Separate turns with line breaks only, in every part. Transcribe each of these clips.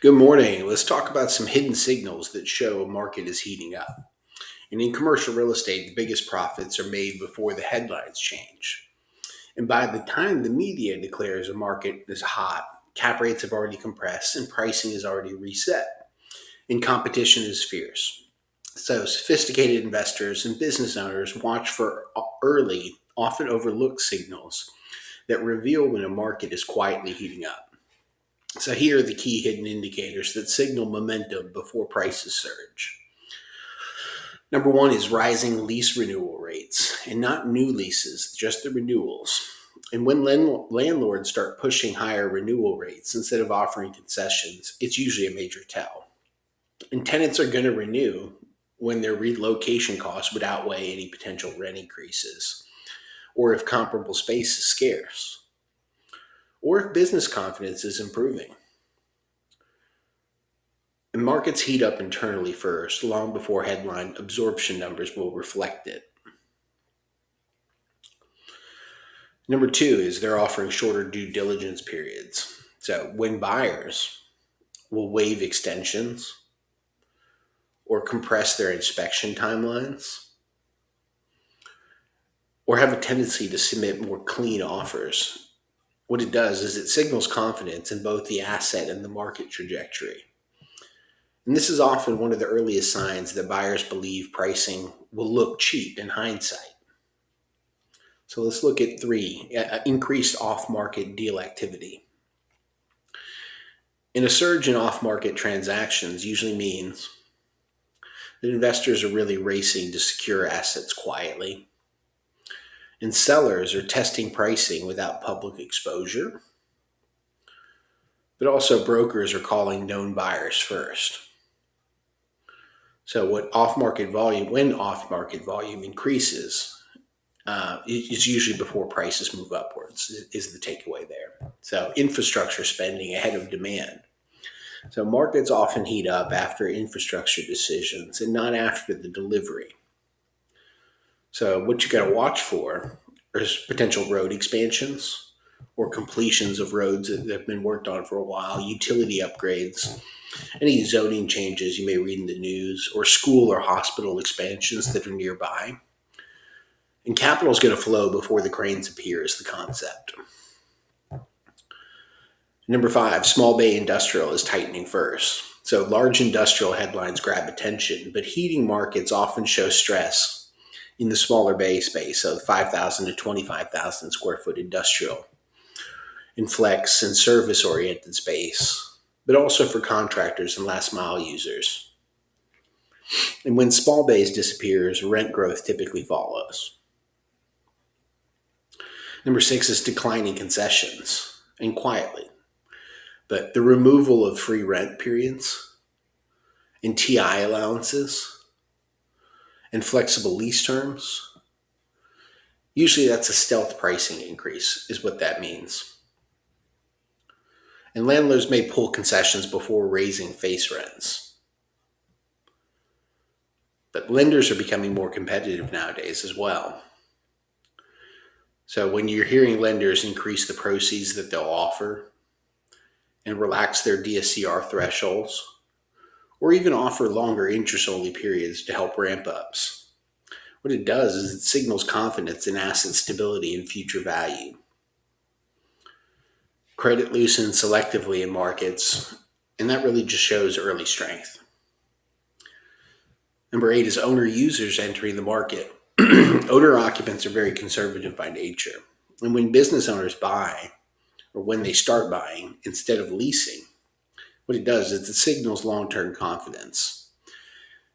Good morning. Let's talk about some hidden signals that show a market is heating up. And in commercial real estate, the biggest profits are made before the headlines change. And by the time the media declares a market is hot, cap rates have already compressed and pricing is already reset. And competition is fierce. So sophisticated investors and business owners watch for early, often overlooked signals that reveal when a market is quietly heating up. So here are the key hidden indicators that signal momentum before prices surge. Number one is rising lease renewal rates, and not new leases, just the renewals. And when landlords start pushing higher renewal rates instead of offering concessions, it's usually a major tell. And tenants are going to renew when their relocation costs would outweigh any potential rent increases, or if comparable space is scarce, or if business confidence is improving. And markets heat up internally first, long before headline absorption numbers will reflect it. Number two is they're offering shorter due diligence periods. So when buyers will waive extensions or compress their inspection timelines or have a tendency to submit more clean offers, what it does is it signals confidence in both the asset and the market trajectory. And this is often one of the earliest signs that buyers believe pricing will look cheap in hindsight. So let's look at three, increased off-market deal activity. And a surge in off-market transactions usually means that investors are really racing to secure assets quietly. And sellers are testing pricing without public exposure. But also brokers are calling known buyers first. So when off-market volume increases, it's usually before prices move upwards, is the takeaway there. So infrastructure spending ahead of demand. So markets often heat up after infrastructure decisions and not after the delivery. So what you got to watch for is potential road expansions or completions of roads that have been worked on for a while, utility upgrades, any zoning changes you may read in the news, or school or hospital expansions that are nearby. And capital is going to flow before the cranes appear is the concept. Number five, small bay industrial is tightening first. So large industrial headlines grab attention, but heating markets often show stress in the smaller bay space of 5,000 to 25,000 square foot industrial, in flex and service oriented space, but also for contractors and last mile users. And when small bays disappears, rent growth typically follows. Number six is declining concessions, and quietly. But the removal of free rent periods and TI allowances and flexible lease terms, usually that's a stealth pricing increase is what that means. And landlords may pull concessions before raising face rents. But lenders are becoming more competitive nowadays as well. So when you're hearing lenders increase the proceeds that they'll offer and relax their DSCR thresholds, or even offer longer interest-only periods to help ramp-ups, what it does is it signals confidence in asset stability and future value. Credit loosens selectively in markets, and that really just shows early strength. Number eight is owner users entering the market. Owner occupants are very conservative by nature. And when business owners buy, or when they start buying instead of leasing, what it does is it signals long-term confidence.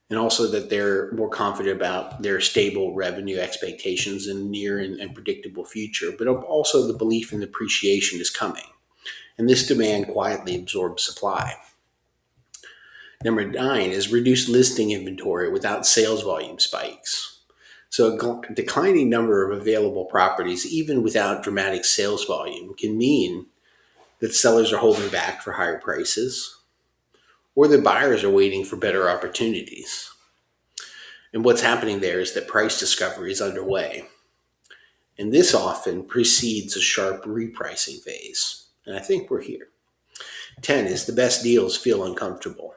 And also that they're more confident about their stable revenue expectations in near and predictable future, but also the belief in appreciation is coming. And this demand quietly absorbs supply. Number nine is reduced listing inventory without sales volume spikes. So a declining number of available properties, even without dramatic sales volume, can mean that sellers are holding back for higher prices, or that buyers are waiting for better opportunities. And what's happening there is that price discovery is underway. And this often precedes a sharp repricing phase. And I think we're here. 10 is the best deals feel uncomfortable.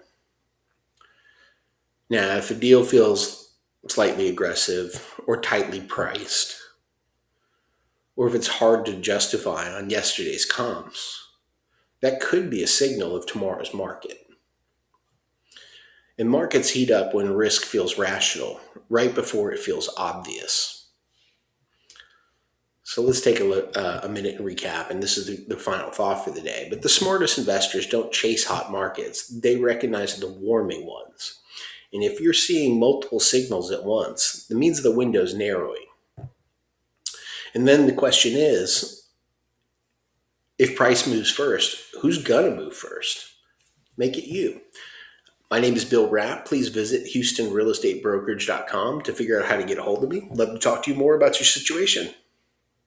Now, if a deal feels slightly aggressive or tightly priced, or if it's hard to justify on yesterday's comps, that could be a signal of tomorrow's market. And markets heat up when risk feels rational, right before it feels obvious. So let's take a minute and recap, and this is the final thought for the day. But the smartest investors don't chase hot markets, they recognize the warming ones. And if you're seeing multiple signals at once, that means the window's narrowing. And then the question is, if price moves first, who's gonna move first? Make it you. My name is Bill Rapp. Please visit HoustonRealEstateBrokerage.com to figure out how to get a hold of me. Love to talk to you more about your situation.